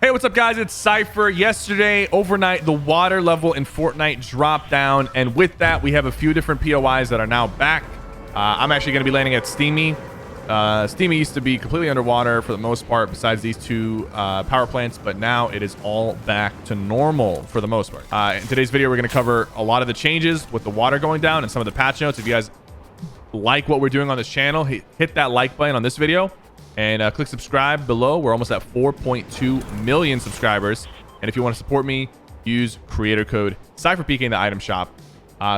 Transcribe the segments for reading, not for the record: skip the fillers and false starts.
Hey, what's up, guys? It's Cypher. Yesterday, overnight, the water level in Fortnite dropped down, and with that, we have a few different POIs that are now back. I'm actually going to be landing at Steamy. Steamy used to be completely underwater for the most part, besides these two power plants, but now it is all back to normal for the most part. In today's video, we're going to cover a lot of the changes with the water going down and some of the patch notes. If you guys like what we're doing on this channel, hit that like button on this video. And click subscribe below. We're almost at 4.2 million subscribers. And if you want to support me, use creator code SypherPK in the item shop.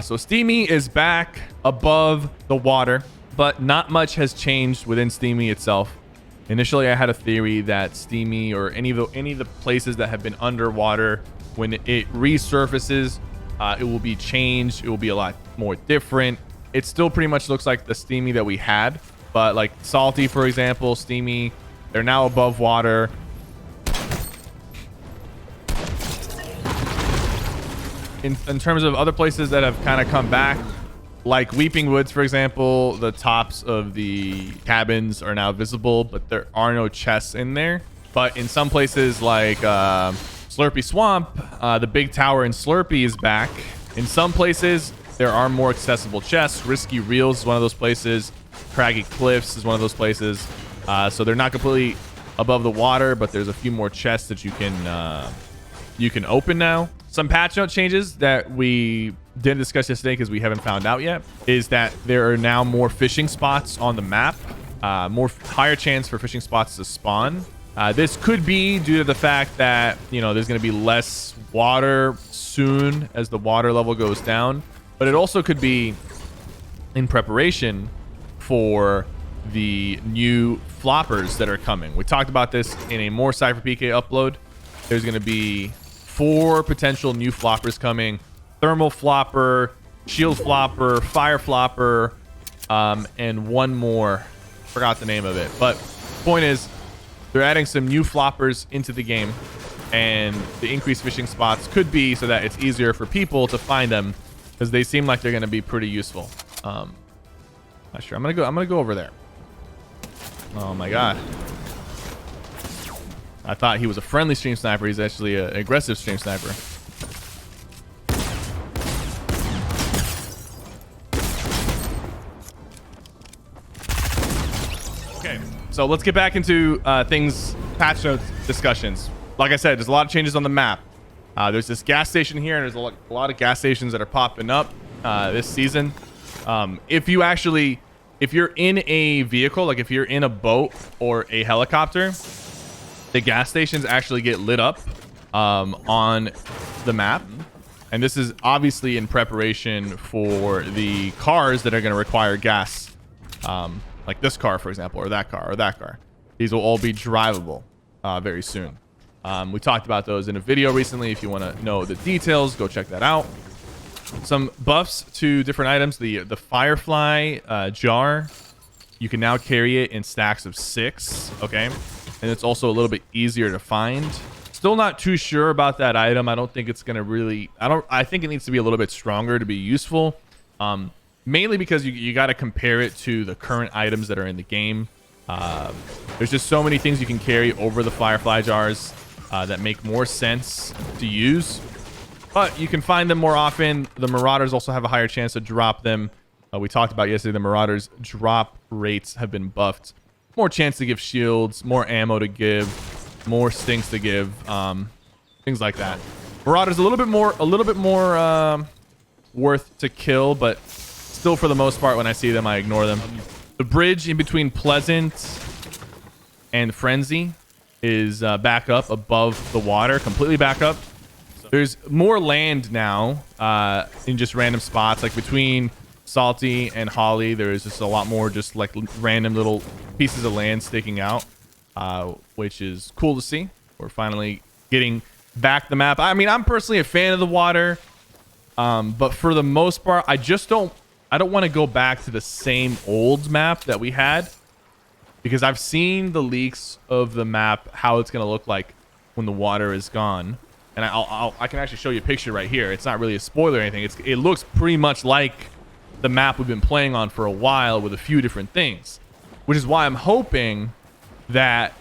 So Steamy is back above the water, but not much has changed within Steamy itself. Initially, I had a theory that Steamy or any of the places that have been underwater, when it resurfaces, it will be changed. It will be a lot more different. It still pretty much looks like the Steamy that we had. But like Salty, for example, Steamy, they're now above water. In terms of other places that have kind of come back, like Weeping Woods, for example, the tops of the cabins are now visible, but there are no chests in there. But in some places like Slurpy Swamp, the big tower in Slurpy is back. In some places, there are more accessible chests. Risky Reels is one of those places. Craggy Cliffs is one of those places. So they're not completely above the water, but there's a few more chests that you can open now. Some patch note changes that we didn't discuss yesterday because we haven't found out yet is that there are now more fishing spots on the map. Higher chance for fishing spots to spawn. This could be due to the fact that, you know, there's going to be less water soon as the water level goes down, but it also could be in preparation for the new floppers that are coming. We talked about this in a more SypherPK upload. There's going to be 4 potential new floppers coming: thermal flopper, shield flopper, fire flopper, and one more. Forgot the name of it. But point is, they're adding some new floppers into the game, and the increased fishing spots could be so that it's easier for people to find them, because they seem like they're going to be pretty useful. Not sure. I'm gonna go over there. Oh my god. I thought he was a friendly stream sniper. He's actually an aggressive stream sniper. Okay, so let's get back into patch notes discussions. Like I said, there's a lot of changes on the map. There's this gas station here, and there's a lot of gas stations that are popping up this season. If you're in a vehicle, like if you're in a boat or a helicopter, the gas stations actually get lit up on the map. And this is obviously in preparation for the cars that are going to require gas. Like this car, for example, or that car, or that car. These will all be drivable very soon. We talked about those in a video recently. If you want to know the details, go check that out. Some buffs to different items. The Firefly jar, you can now carry it in stacks of 6. Okay, and it's also a little bit easier to find. Still not too sure about that item. I don't think it's gonna really, I think it needs to be a little bit stronger to be useful, mainly because you got to compare it to the current items that are in the game. There's just so many things you can carry over the Firefly jars that make more sense to use. But you can find them more often. The Marauders also have a higher chance to drop them. We talked about yesterday, the Marauders drop rates have been buffed. More chance to give shields, more ammo to give, more stings to give, things like that. Marauders a little bit more worth to kill, but still for the most part, when I see them, I ignore them. The bridge in between Pleasant and Frenzy is back up above the water, completely back up. There's more land now in just random spots, like between Salty and Holly. There is just a lot more just like random little pieces of land sticking out, which is cool to see. We're finally getting back the map. I mean, I'm personally a fan of the water, but for the most part, I don't want to go back to the same old map that we had, because I've seen the leaks of the map, how it's going to look like when the water is gone. And I can actually show you a picture right here. It's not really a spoiler or anything. It looks pretty much like the map we've been playing on for a while with a few different things, which is why I'm hoping that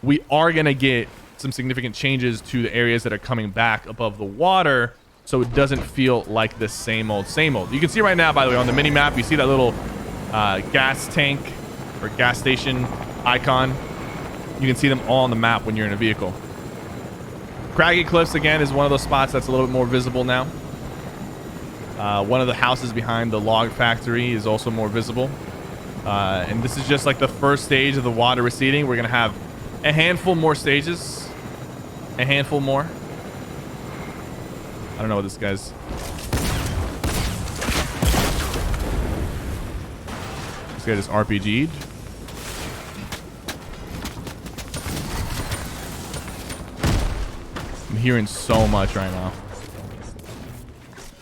we are going to get some significant changes to the areas that are coming back above the water, so it doesn't feel like the same old, same old. You can see right now, by the way, on the mini map, you see that little gas tank or gas station icon. You can see them all on the map when you're in a vehicle. Craggy Cliffs, again, is one of those spots that's a little bit more visible now. One of the houses behind the log factory is also more visible. And this is just like the first stage of the water receding. We're going to have a handful more stages. A handful more. I don't know what this guy's... This guy just RPG'd. I'm hearing so much right now.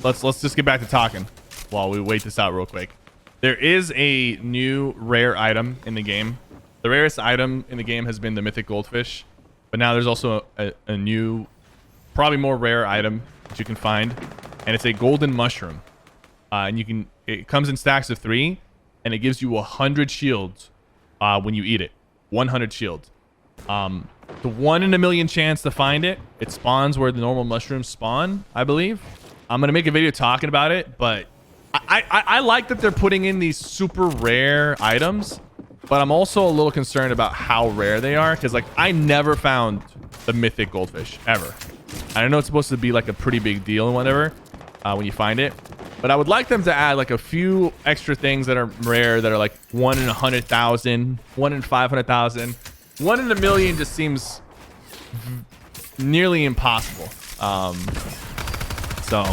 Let's just get back to talking while we wait this out real quick. There is a new rare item in the game. The rarest item in the game has been the mythic goldfish, but now there's also a new, probably more rare item that you can find, and it's a golden mushroom. And it comes in stacks of 3, and it gives you 100 shields when you eat it. 100 shields. The 1 in a million chance to find it. It spawns where the normal mushrooms spawn, I believe. I'm gonna make a video talking about it, but I like that they're putting in these super rare items, but I'm also a little concerned about how rare they are, because like I never found the mythic goldfish ever. I know it's supposed to be like a pretty big deal and whatever when you find it, but I would like them to add like a few extra things that are rare that are like 1 in 100,000, 1 in 500,000. 1 in a million just seems nearly impossible. So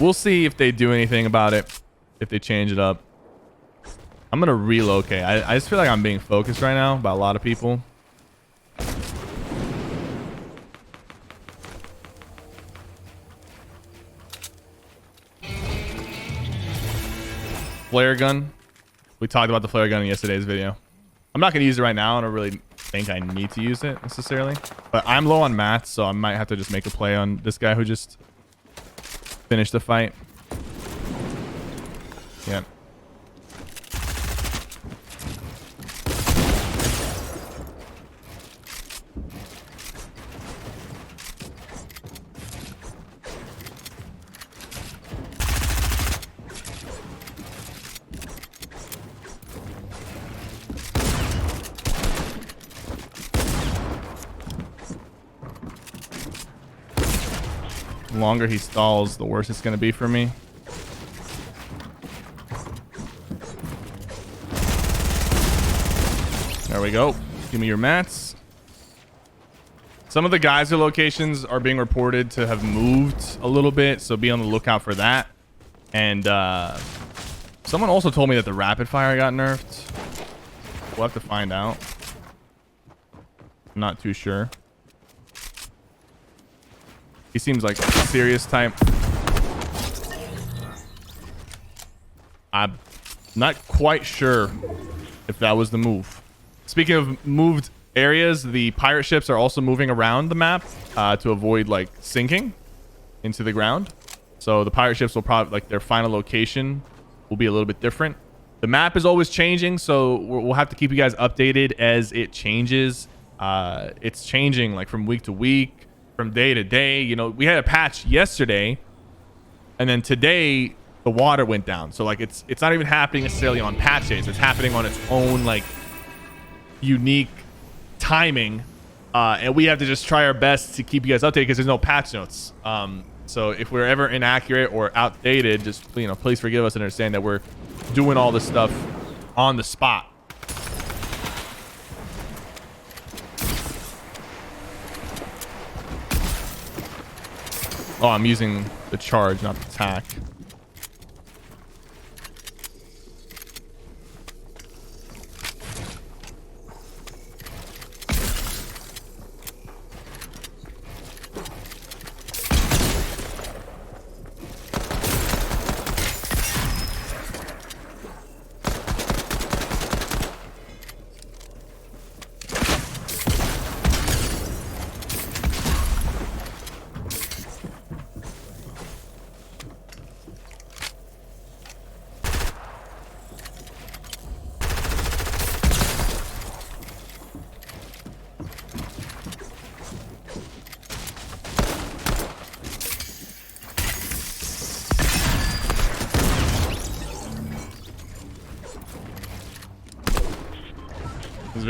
we'll see if they do anything about it, if they change it up. I'm gonna relocate. I just feel like I'm being focused right now by a lot of people. Flare gun. We talked about the flare gun in yesterday's video. I'm not gonna use it right now. I don't really think I need to use it necessarily, but I'm low on mats, so I might have to just make a play on this guy who just finished the fight. Yeah. The longer he stalls, the worse it's going to be for me. There we go. Give me your mats. Some of the geyser locations are being reported to have moved a little bit, so be on the lookout for that. And someone also told me that the rapid fire got nerfed. We'll have to find out. I'm not too sure. He seems like a serious type. I'm not quite sure if that was the move. Speaking of moved areas, the pirate ships are also moving around the map to avoid like sinking into the ground. So the pirate ships will probably, like, their final location will be a little bit different. The map is always changing, so we'll have to keep you guys updated as it changes. It's changing like from week to week, from day to day. You know, we had a patch yesterday, and then today the water went down. So like it's not even happening necessarily on patch days. It's happening on its own like unique timing, and we have to just try our best to keep you guys updated because there's no patch notes. So if we're ever inaccurate or outdated, just, you know, please forgive us and understand that we're doing all this stuff on the spot. Oh, I'm using the charge, not the attack.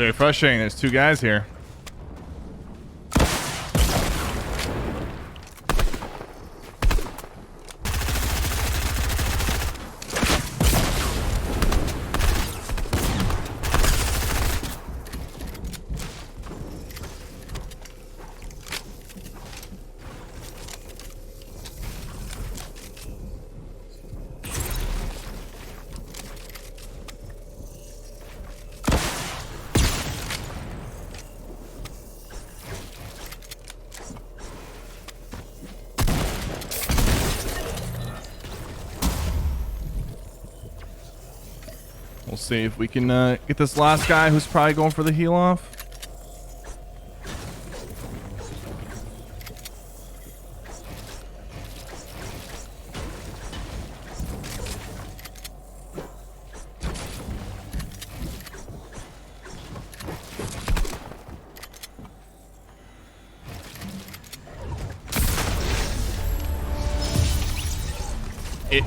very frustrating. There's two guys here. We'll see if we can get this last guy who's probably going for the heal off.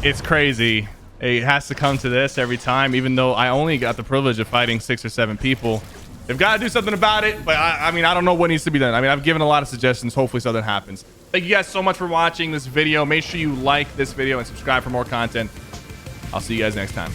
It's crazy. It has to come to this every time, even though I only got the privilege of fighting 6 or 7 people. They've got to do something about it, but I mean, I don't know what needs to be done. I mean, I've given a lot of suggestions. Hopefully something happens. Thank you guys so much for watching this video. Make sure you like this video and subscribe for more content. I'll see you guys next time.